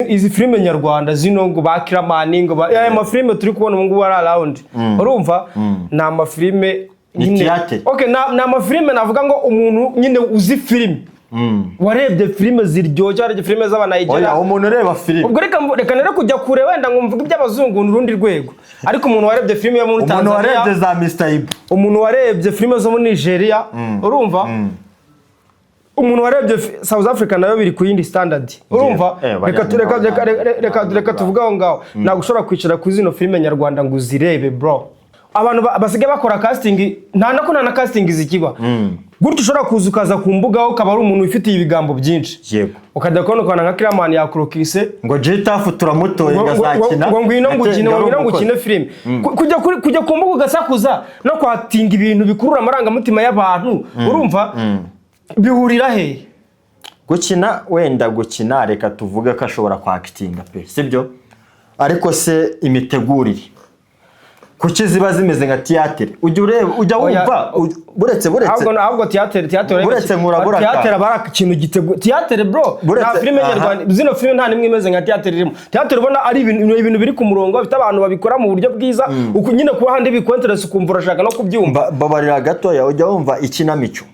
izi filime nyarwanda zino ngo bakiramani ngo aya mafilime turi kubona ubu ngubu ari around urumva na amafilime nyine okay na amafilime navuga ngo umuntu nyine uzi filime warebye filime ziryoje ari filime z'abanayigera umuntu ureba filime ubwo reka nere kujya kure wenda ngo mvuge iby'abazungu n'urundi rwego ariko umuntu warebye filime yo muri Tanzania umuntu warebye za Mr Ibu umuntu warebye filime zo muri Nigeria urumva umuntu warebye South Africa nayo biri ku yindi standard urumva reka tuvugaho ngaho nagushobora kwicara ku zino filime nyarwanda ngo uzirebe bro abantu basigaye bakora casting nta casting zikiba gutyo ushobora kuza ukaza ku mbuga ukaba ari umuntu ufite ibigambo byinshi yego ukajya kubona nka Kiramani yakurokise ngo Jetafu turamutoye ngazakina ngo ngwino ngukine filime kujya ku mbuga ugasakuza no kwatinga ibintu bikurura amarangamutima y'abantu urumva bihurira he gukina reka tuvuge ko ashobora kwakitinga pe sibyo ariko se imitegurire kuki ziba zimeze nka theater ujya wumva buretse ahubwo theater buretse nkurabura theater abara ikintu gitego theater bro na filime nyarwanda zino filime nta nimwe imeze nka theater irimo theater ubona ari ibintu biri ku murongo bafite abantu babikora mu buryo bwiza uko nyine kuba handi bikonterese ukumva urashaka no kubyumva babarira gatoya ujya wumva ikinamico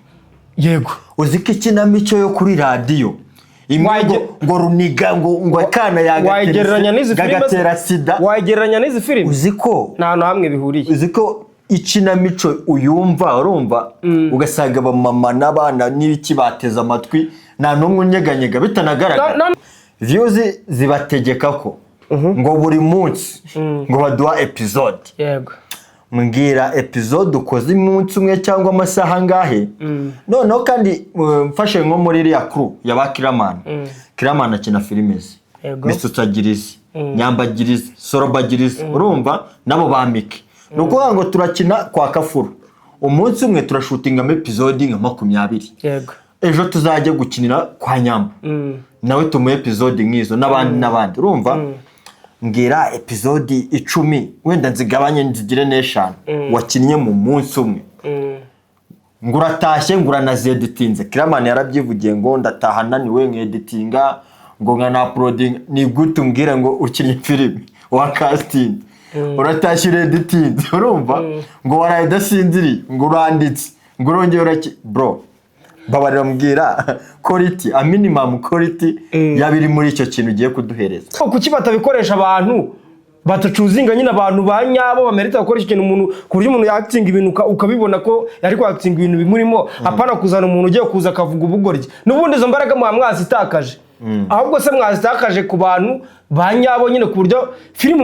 yego uziko ikinamico yo kuri radio ngo runiga ngo akana yagereranya n'izi filime gagatera sida wagereranya n'izi filime uziko nta hamwe bihuriye uziko ikinamico uyumva urumva ugasanga abamama n'abana n'ibiki bateza amatwi nta numwe unyeganyega bitanagaragara views zibategeka ko ngo buri munsi ngo baduha episode yego mbwira episode ukoze umunsi umwe cyangwa amasaha ngahe noneho kandi mfashe nko muri iriya crew y'abakiramana Kiramana akina filime ze Misutagirizi Nyambagirizi Sorobagirizi urumva nabo bamike nuko ngo turakina kwa Kafuru umunsi umwe turashutinga episode nka 20 yego ejo tuzajya gukinira kwa Nyamba nawe tumu episode nkizo n'abandi urumva ngira episode 10 wenda nzigabanye nzigire n'eshanu wakinnye mu munsi umwe nguratashye nguranazieditinze Kiramana yarabyivugiye ngo ndataha naniwe nk'editinga ngo nkana uploading ni gute umbwira ngo ukinnye filime wa casting uratashye editinze urumva ngo warayidasinziri ngo uranditse ngo urongera bro babarira mbwira quality a minimum quality yabiri muri icyo kintu ugiye kuduhereza kuki batabikoresha abantu batacuzinga nyine abantu banyabo bamerita gukora ikintu umuntu kuryo umuntu acting ibintu ukabibona ko yari ko acting ibintu bimurimo apana kuzana umuntu ugiye kuza akavuga ubugoryi nubundi zo mbaraga mwazitakaje ahubwo se mwazitakaje ku bantu banyabo nyine ku buryo film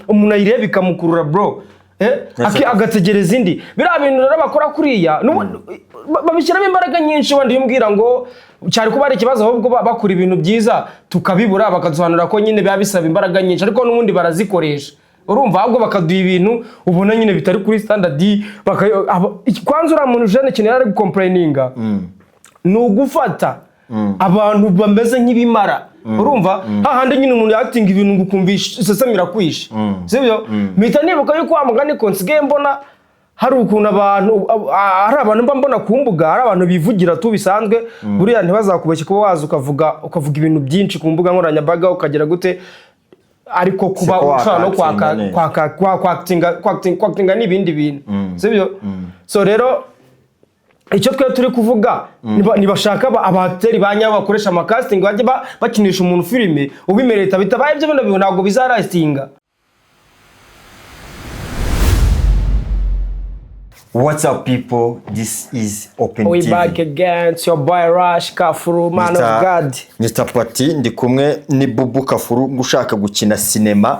umuntu ayireba ikamukurura bro agategereza indi bira bintu rero bakora kuriya babishyiramo imbaraga nyinshi wandi yumbwira ngo cyari kuba ari ikibazo ahubwo bakura ibintu byiza tukabibura bakaduhanura ko nyine biba bisaba imbaraga nyinshi ariko n'ubundi barazikoresha urumva ahubwo bakaduha ibintu ubona nyine bitari kuri standard kwanza ura muntu jene kinera ari complaininga nugufata abantu bameze nk'ibimara urumva hahande nyine umuntu acting ibintu ngukumvisha sesemira kwisha sibyo mpita nibuka yuko amugani konsigaye mbona hari ukuntu abantu mbona ku mbuga hari abantu bivugira tu bisanzwe buriya ntibazakubeshye kuba waza ukavuga ibintu byinshi ku mbuga nkoranyambaga ukagera gute ariko kuba ushobora no kwactinga n'ibindi bintu sibyo so rero icyo twe turi kuvuga nibashaka abateri banyabo bakoresha amakasting bajye bakinisha umuntu filime ubimereta bitabaye ibyo bintu ntabwo bizarastinga. What's up people, this is Open We TV. We back again, it's your boy Rush Kafuru, man of God. Mr. Pati ndi kumwe ni Bubu Kafuru gushaka gukina cinema.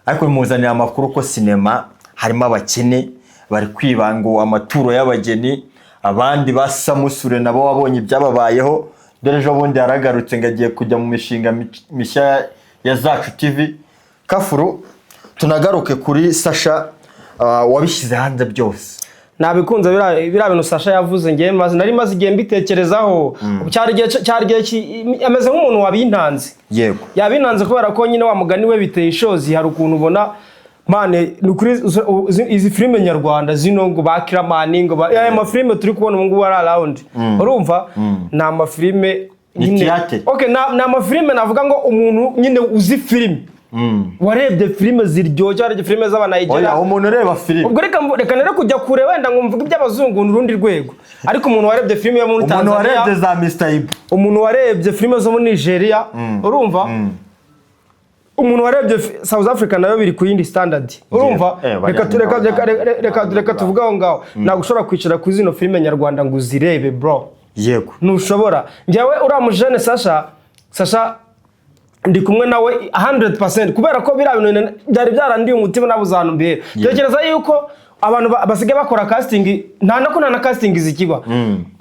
Ariko muzanira amakuru ko cinema harimo abakene bari kwibango amaturo y'abageni abandi basamusure nabo wabonye byababayeho dore ejo bundi yaragarutse ngagiye kujya mu mishinga mishya ya Zacu TV. Kafuru tunagaruke kuri Sasha wabishyize hanze byose. Nabikunze bira bintu Sasha yavuze ngiye nari maze igihe mbitekerezaho cyari gihe ameze nk'umuntu wabintanze yego yabintanze kubera ko nyine wa mugani we biteye ishozi hari ukuntu ubona mane nukuri izi filime nyarwanda zino ngo bakiramani ngo aya mafilime turi kubona ubu ngubu ari around urumva na amafilime ni théâtre. Okay, na amafilime navuga ngo umuntu nyine uzi filime warebye filime ziryoshye, warebye filime z'Abanigeria. Oya, umuntu ureba filime. Ubwo reka nere kujya kure wenda ngo mvuge iby'abazungu n'urundi rwego. Ariko umuntu warebye filime yo muri Tanzania, umuntu warebye za Mr. Ibu, umuntu warebye filime zo muri Nigeria, urumva? Umuntu warebye South Africa nayo biri ku yindi standard. Urumva? Reka tuvuga aho ngaho. Nagushobora kwicara ku zino filime nyarwanda ngo uzirebe bro. Yego. Nushobora. Njyewe uramujene Sasha ndi kumwe nawe 100% kubera ko bira bintu byari byarandiye umutima nabuzanumbiye. Tekereza yuko abantu basige bakora casting nta casting zikiba.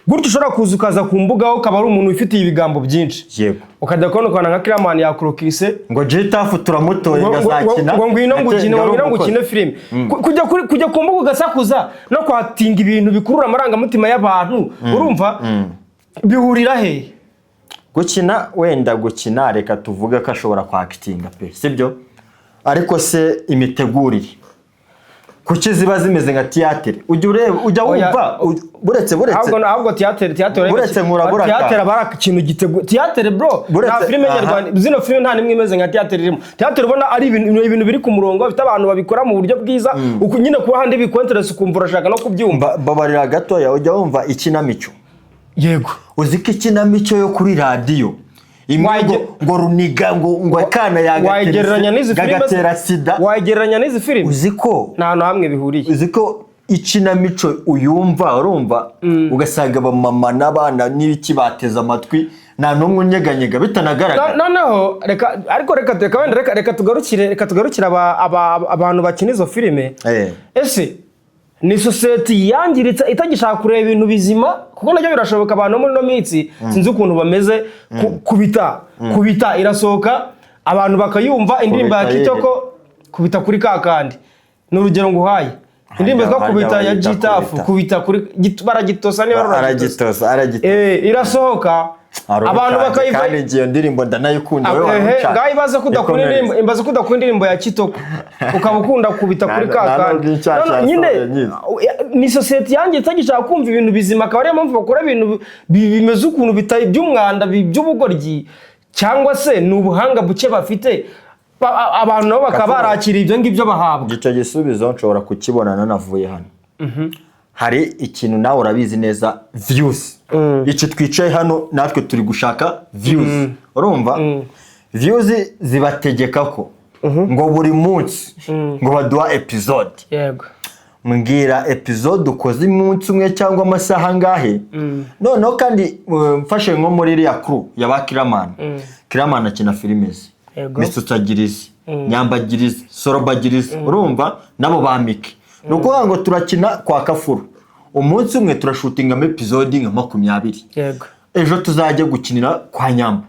Gutyo ushobora kuza ukaza ku mbuga aho kaba ari umuntu ufitiye ibigambo byinshi. Yego. Ukajya kubona nka Kiramani yakurokise ngo Jitafu turamutoye gazakina. Ngo ngwino ngukine filime. Kujya ku mbuga ugasakuza no kwatinga ibintu bikurura amarangamutima y'abantu. Urumva? Bihurira he? Gukina reka tuvuge ko ashobora kwakitinga pe, sibyo? Ariko se imitegurire kuki ziba zimeze nka théâtre? Ujya wumva buretse ahubwo théâtre buretse nkurabura théâtre bara ikintu gitego théâtre bro na filime nyarwanda zino filime nta nimwe imeze nka théâtre irimo. Théâtre ubona ari ibintu biri ku murongo bifite abantu babikora mu buryo bwiza uko nyine kuba handi bikonterese ukumva urashaka no kubyumva. Babarira gatoya ujya wumva ikinamico. Yego. Uziko ikinamico yo kuri radio ngo runiga ngo akana yagereranya n'izi filime gatera sida. Wagereranya n'izi filime uziko nta no hamwe bihuriye. Uziko ikinamico uyumva urumva ugasanga abamama n'abana n'ibiki bateza amatwi nta numwe unyeganyega bitanagaragara. Noneho reka tugarukire abantu bakina izo filime. Ese ni society yangiritse itagishaka kureba ibintu bizima kuko nacyo birashoboka abantu muri no mitsi sinzi ukuntu bameze. Kubita irasohoka abantu bakayumva indirimbo ya Kitoko kubita kuri kakandi n'urugero nguhaye indirimbo zo kubita ya Jitafu kubita kuri baragitosa niba aragitosa irasohoka abantu bakayiva kandi ngiyo ndirimbo ndanayikunda wewe waruca ngaho ibaze kudakunda indirimbo imbaze kudakunda indirimbo ya Kitoko ukabukunda kubita kuri kakandi. Nyine ni society yanjye itagishaka kumva ibintu bizima akaba ariyo mpamvu bakora ibintu bimeze ukuntu bitaye by'umwanda by'ubugoryi cyangwa se n'ubuhanga buke bafite abantu nabo bakaba barakira ibyo ngibyo bahabwa. Icyo gisubizo nshobora kukibonana navuye hano. Hari ikintu nawe urabizi neza views. Iki twicaye hano natwe turi gushaka views. Urumva? Views zibategeka ko ngo buri munsi ngo baduha episode. Yego. Mbwira episode ukoze umunsi umwe cyangwa amasaha ngahe. Noneho kandi mfashe nko muri iriya crew y'abakiramana. Kiramana akina filime ze. Misutagirizi, Nyambagirizi, Sorobagirizi. Urumva? Nabo bamike. Nuko ngo turakina kwa Kafuru. Umunsi umwe turashutingamo episode nka 20. Yego. Ejo tuzajya gukinira kwa Nyamba.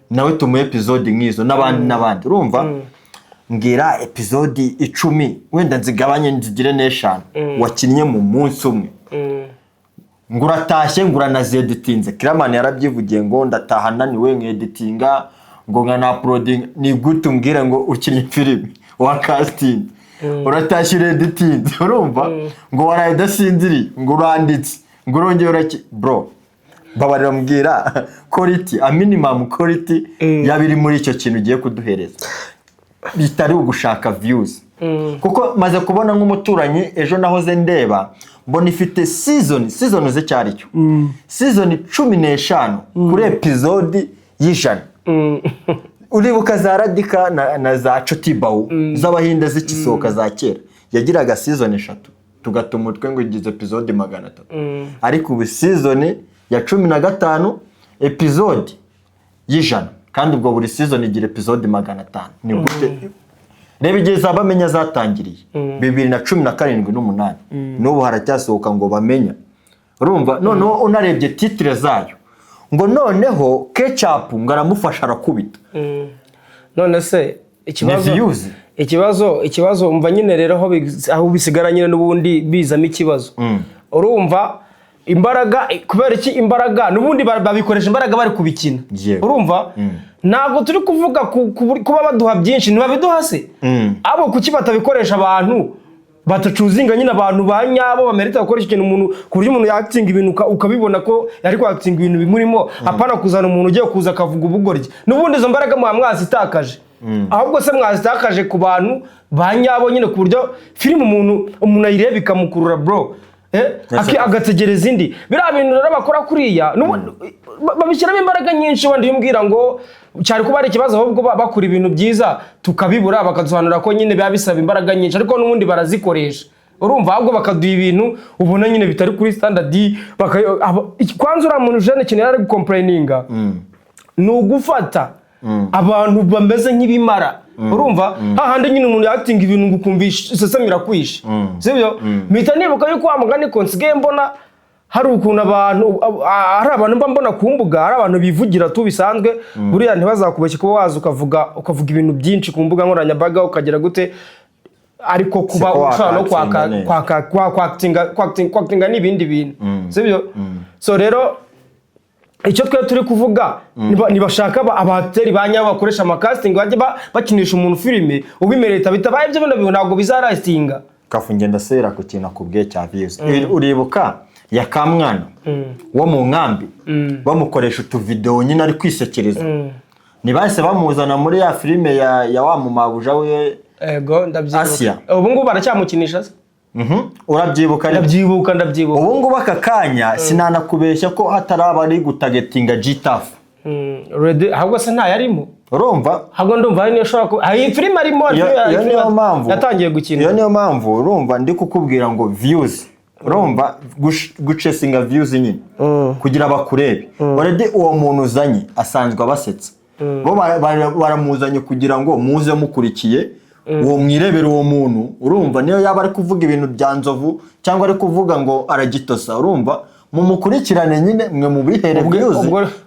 Nawe tumuye episode nkizo n'abandi. Urumva? Ngira episode 10 wenda nzigabanye nzigire n'eshanu wakinnye mu munsi umwe. Nguratashye nguranazedetinze. Kiramani yarabyivugiye ngo ndataha naniwe nk'editinga ngo nkana uploading ni gute umbwira ngo ukinnye filime wa casting. Uratashye editinze urumva ngo warayidasinziri ngo uranditse ngo urongera bro babarira mbwira quality a minimum quality yabiri muri icyo kintu ugiye kuduhereza bitari ugushaka views. Kuko maze kubona nk'umuturanyi ejo nahoze ndeba mbona ifite season ze cyari cyo season 15 kuri episode y'ijana. Uribuka za Radika na za Chotibau z'abahinde zikisohoka za kera yagiraga season 3 tugatuma utwe ngo igize episode 300. Ariko ubu season ya 15 episode y'ijana kandi ubwo buri season igira episode 500. Ni gute reba igihe zabamenya zatangiriye 2017 n'umunani n'ubu haracyasohoka ngo bamenya. Urumva? Noneho unarebye titre zayo ngo noneho Ketchup ngaramufasha arakubita. None se ikibazo umva nyine rero aho bisigara nyine n'ubundi bizamo ikibazo. Urumva imbaraga kubera iki imbaraga n'ubundi babikoresha imbaraga bari kubikina. Urumva? Ntabwo turi kuvuga kuba baduha byinshi ntibabiduha se. Abo kuki batabikoresha abantu batacuzinga nyine abantu ba nyabo bamerita gukora ikintu umuntu ku buryo umuntu yakitinga ibintu ukabibona ko yari kwakitinga ibintu bimurimo apana kuzana umuntu ugiye kuza akavuga ubugoryi n'ubundi izo mbaraga mwazitakaje ahubwo se mwazitakaje ku bantu ba nyabo nyine ku buryo filime umuntu ayireba ikamukurura bro agategereza indi biriya bintu rero bakora kuriya babishyiramo imbaraga nyinshi wenda iyo umbwira ngo cyari kuba ari ikibazo ahubwo bakora ibintu byiza tukabibura bakadusobanurira ko nyine biba bisaba imbaraga nyinshi ariko n'ubundi barazikoresha urumva ahubwo bakaduha ibintu ubona nyine bitari kuri standard kwanza uriya muntu ujene ikintu yari gukomplayininga ni ugufata abantu bameze nk'ibimara urumva hahandi nyine umuntu yakitinga ibintu ngo ukumvisha isesamira kwisha sibyo mpita nibuka yuko wa mugani ko nsigaye mbona hari ukuntu hari abantu mba mbona ku mbuga hari abantu bivugira tu bisanzwe buriya ntibazakubeshye kuba waza ukavuga ibintu byinshi ku mbuga nkoranyambaga ukagera gute ariko kuba ushobora no kwakitinga n'ibindi bintu sibyo so rero icyo twe turi kuvuga nibashaka abateri banyabo bakoresha amakasting bajye bakinisha umuntu filime ubimereta bitabaye ibyo bintu ntabwo bizarastinga Kafu ngenda sera ku kintu akubwiye cya views uribuka ya kamwana wo mu nkambi bamukoresha utuvideo nyine ari kwisekereza nibahise bamuzana muri ya filime ya wa mumabuja we ego ndabyibuka ubu ngubu baracyamukinisha se urabyibuka ndabyibuka ubu ngubu aka kanya sinanakubeshya ko hataraba ari gutagetinga GTAF ready ahubwo se nta yarimo urumva ahubwo ndumva ari nishobora ko iyi filime arimo yatangiye gukina iyo niyo mpamvu urumva ndi kukubwira ngo views urumva gucesinga views nyine kugira bakurebe already uwo muntu uzanye asanzwe abasetsa bo baramuzanye kugira ngo muze mukurikiye uwo mwirebera uwo muntu urumva niyo yaba ari kuvuga ibintu bya nzovu cyangwa ari kuvuga ngo aragitosa urumva mumukurikirane nyine mwe mubihere views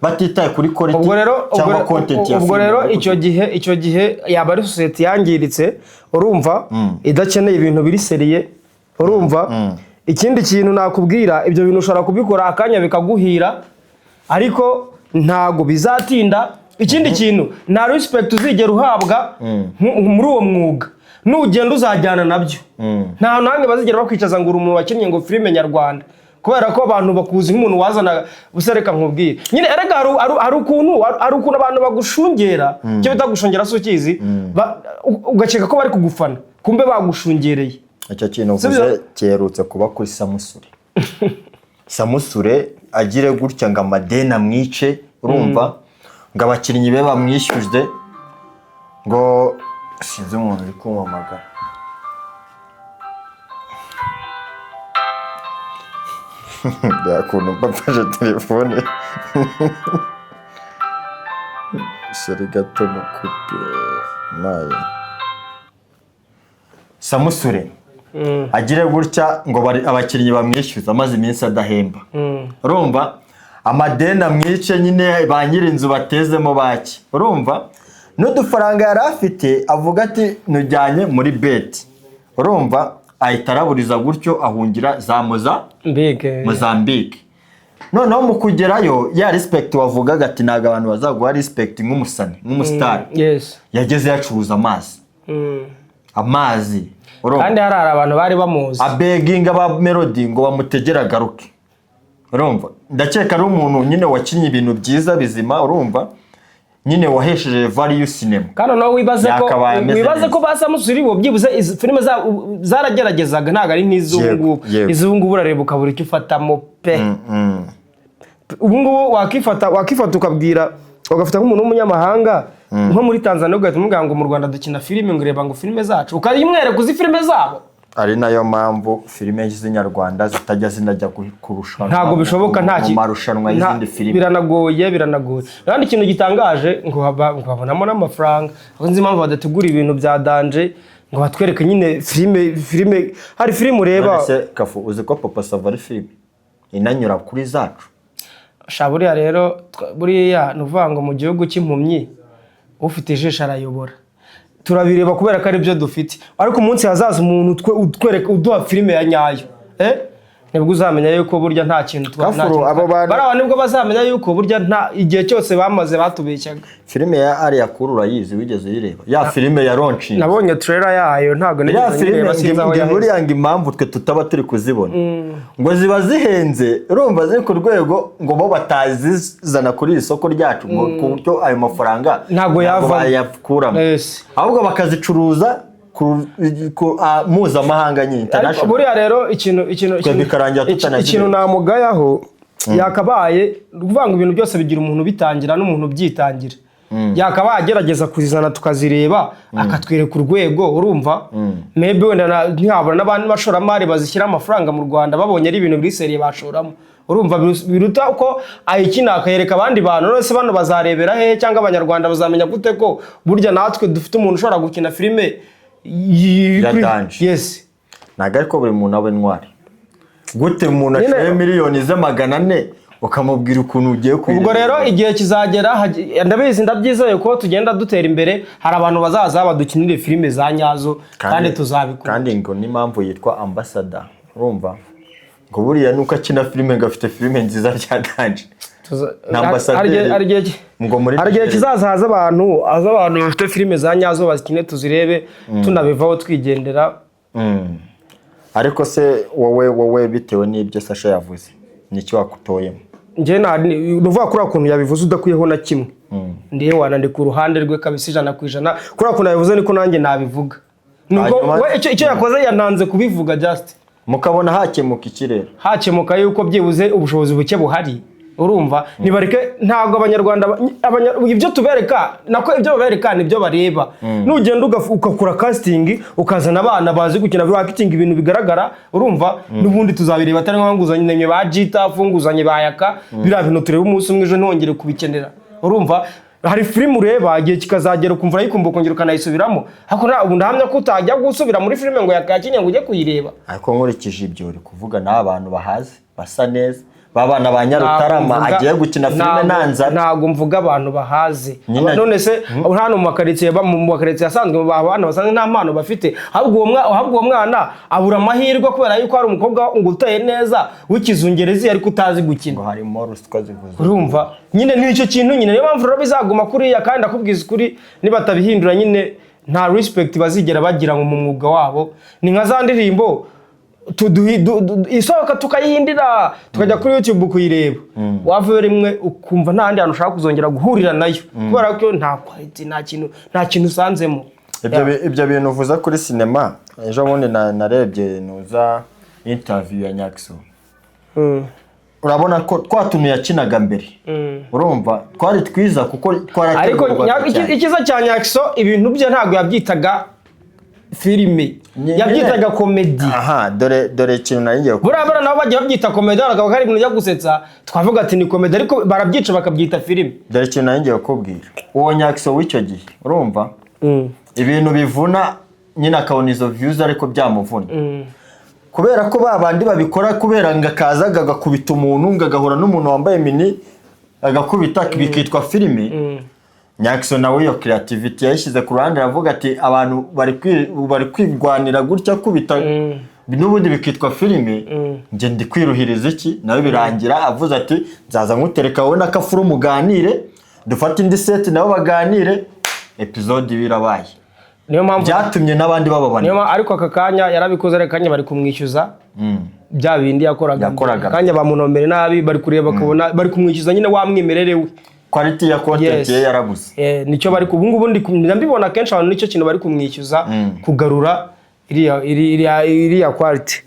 batitaye kuri quality cyangwa content ya ubwo rero icyo gihe yaba ari society yangiritse urumva idakeneye ibintu biri seriye urumva ikindi kintu nakubwira ibyo bintu ushobora kubikora akanya bikaguhira ariko ntago bizatinda ikindi kintu na respect uzigera uhabwa muri uwo mwuga nugenda uzajyana nabyo nta nange bazigera bakwicaza ngo umuntu wakinnye ngo filime nyarwanda kubera ko abantu bakuzi nk'umuntu wazana busereka nkubwire nyine erega hari ukuntu abantu bagushungera cyo bita gushungera so kizi ugaceka ko bari kugufana kumbe bagushungereye icyo kintu uvuze cyerutse kuba kuri Samusure agire gutya ngo amadena mwice urumva ngo abakinnyi be bamwishyuze ngo sinzi umuntu uri kumamagara yakuntu mbafashe telefone sori gato mukupe maye Samusure agire gutya ngo abakinnyi bamwishyuza amaze iminsi adahemba urumva amadena mwice nyine ba nyirinzu batezemo baki urumva n'udufaranga yari afite avuga ati nujyanye muri beti urumva ahita araburiza gutyo ahungira za Mozambique noneho mu kugerayo ya respect wavugaga ati ntago abantu bazaguha respect nk'umusani nk'umustar yageze yacuruza amazi kandi hari abantu bari bamuzi abeginga ba Melody ngo bamutegera garuke urumva ndakeka ari umuntu nyine wakinnye ibintu byiza bizima urumva nyine wahesheje value cinema kandi no wibaze ko basamusuri bo byibuze filime zarageragezaga ntago ari nk'izungu urareba ukabura icyo ufatamo pe ubu ngubu wakifata ukabwira ugafata nk'umuntu w'umunyamahanga nko muri Tanzania ugahita umubwira ngo mu Rwanda dukina filime ngo reba ngo filime zacu ukayimwereka uzi filime zabo ari nayo mpamvu filime z'inyarwanda zitajya zinajya kurushanwa ntago bishoboka mu marushanwa y'izindi filime biranagoye kandi ikintu gitangaje ngo babonamo n'amafaranga nzi impamvu badategura ibintu bya danje ngo batwereke nyine filime hari filime ureba Kafu uzi ko Papa Sava ari filime inanyura kuri zacu buriya rero buriya nuvuga ngo mu gihugu cy'impumyi ufite ijisho arayobora turabireba kubera ko ari byo dufite ariko umunsi hazaza umuntu utwereka uduha filime ya nyayo nibwo uzamenya yuko burya nta kintu Kafuru, abo bantu- barawa nibwo bazamenya yuko burya nta igihe cyose bamaze batubeshyaga. filime ya Ariya Kuru urayizi wigeze uyireba ya filime ya launching Nabonye trailer yayo ntabwo ya nigeze filime nyireba sinzi aho nge yaheze. buriya ngo impamvu twe tutaba turi kuzibona ngo ziba zihenze urumva ziri ku rwego ngo bo batazizana kuri iri soko ryacu ngo ku buryo ayo mafaranga Ntabwo yavamo. bayakuramo Yes. ahubwo bakazicuruza mpuzamahanga nyine Ariko international buriya rero ikintu bikarangira tutanagira. ikintu namugayaho yakabaye kuvuga ngo ibintu byose bigira umuntu bitangira n'umuntu byitangira. Yakabaye agerageza kuzizana tukazireba akatwereka urwego urumva maybe wenda ntihabura n'abandi bashoramari bazishyira amafaranga mu Rwanda babonye ari ibintu biri seriye bashoramo urumva biruta uko ayikina akayereka abandi bantu none se bano bazarebera he cyangwa abanyarwanda bazamenya gute ko burya natwe dufite umuntu ushobora gukina filime ya danje. Yes. Ntabwo ariko buri muntu aba intwari gute umuntu ashoye miliyoni z'400 ukamubwira ukuntu ugiye kwireba. Ubwo rero igihe kizagera ndabizi ndabyizeye ko tugenda dutera imbere hari abantu bazaza badukinire filime za nyazo kandi tuzabikora. Kandi ngo n'impamvu yitwa ambassador urumva ngo buriya nuko akina filime ngo afite filime nziza bya danje. Hari igihe kizaza haza abantu bafite filime za nyazo bazikine tuzirebe tunabivaho twigendera. Ariko se wowe bitewe n'ibyo Sasha yavuze nicyo wakutoyemo? Nje nuvuga kuri akuntu yabivuze udakwiyeho na kimwe. Ndiye wanandika uruhande rwe kabisa 100% kuri akuntu yabivuze niko nanjye nabivuga. Nuko we icyo yakoze yananze kubivuga just. Mukabona hakemuka ikirere. Hakemuka yuko byibuze ubushobozi buke buhari. Urumva nibareke ntago abanyarwanda ibyo tubereka nako ibyo babereka nibyo bareba. Nugenda ugakura casting ukazana abana bazi gukina acting ibintu bigaragara urumva n'ubundi tuzabireba atari nkanguzanye nemye ba Jita afunguzanye bayaka bira bintu tureba umunsi umwe ejo ntongere kubikenera urumva hari film ureba igihe kikazagera ukumva ayikumbuka kongera ukanayisubiramo ariko ubu ndahamya ko utajya gusubira muri film ngo yakakinye ngo ujye kuyireba. Ariko nkurikije ibyo uri kuvuga n'abantu bahazi basa neza babana ba Nyarutarama agiye gukina filime nanza. Ntago mvuga abantu bahaze none se hano mu makaritsiye asanzwe abana basanzwe nta mpano bafite ahubwo uwo mwana abura amahirwe kubera yuko hari umukobwa ngo uteye neza w'ikizungerezi ariko utazi gukina ngo harimo ruswa zivuze urumva nyine n'icyo kintu nyine niyo mpamvu rero bizaguma kuriya kandi akubwiza ukuri nibatabihindura nyine nta respect bazigera bagira mu mwuga wabo. Ni nka za ndirimbo isohoka tukayihindira tukajya kuri YouTube kuyireba wavuye rimwe ukumva nta handi hantu ushaka kuzongera guhurira nayo kubera ko nta quality nta kintu usanzemo. Ibyo bintu uvuza kuri sinema ejo bundi narebye nuza interview ya Nyakso. Urabona ko twatuntu yakinaga mbere urumva twari twiza kuko twarategurwa. Ariko ikiza cya Nyakso ibintu bye ntago yabyitaga filime yabyitaga comedy. Aha dore ikintu naringiye burabara nabo bagiye babyita comedy bakaba ari ibintu byo gusetsa twavuga ati ni comedy ariko barabyica bakabyita filime. Dore ikintu naringiye kubwira uwo Nyakso w'icyo gihe urumva ibintu bivuna nyine akabona izo views ariko byamuvuna kubera ko babandi babikora kubera ngakazaga gakubita umuntu ngagahora n'umuntu wambaye mini agakubita bikitwa filime. Nyakso nawe iyo creativity yashyize ku ruhande aravuga ati abantu bari kwigwanira gutya kubita n'ubundi bikitwa filime nge ndi kwiruhiriza iki nawe birangira avuze ati nzaza nkutereka wowe na Kafuru muganire dufate indi set nabo baganire episode birabaye. Niyo mpamvu byatumye n'abandi bababana. Niyo ariko aka kanya yarabikoze reka kanya bari kumwishyuza bya bindi yakoraga kanya bamunomere nabi bari kureba bakabona bari kumwishyuza nyine wamwimerere we quality ya content ye yarabuze. Nicyo bari kubungu bundi ndambibona kenshi abantu nicyo kintu bari kumwishyuza kugarura iriya quality.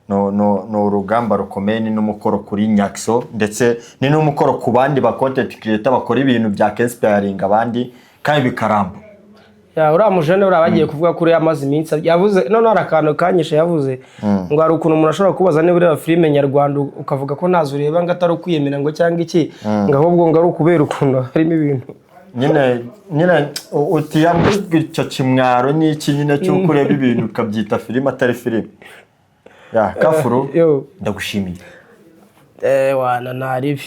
No urugamba rukomeye ni n'umukoro kuri Nyakso ndetse ni n'umukoro ku bandi ba content creator bakora ibintu bya inspiring abandi kandi bikaramba. Uriya mujene bagiye kuvuga kuri amazi iminsi yavuze none hari akantu kanyishe yavuze ngo hari ukuntu umuntu ashobora kubaza niba ureba filime nyarwanda ukavuga ko ntazo ureba ngo atari ukwiyemera ngo cyangwa iki ngo ahubwo ngo ari ukubera ukuntu harimo ibintu nyine utiyambwe icyo kimwaro n'iki nyine cy'uko ureba ibintu ukabyita filime atari filime. Kafuru ndagushimiye. Wana ntaribi.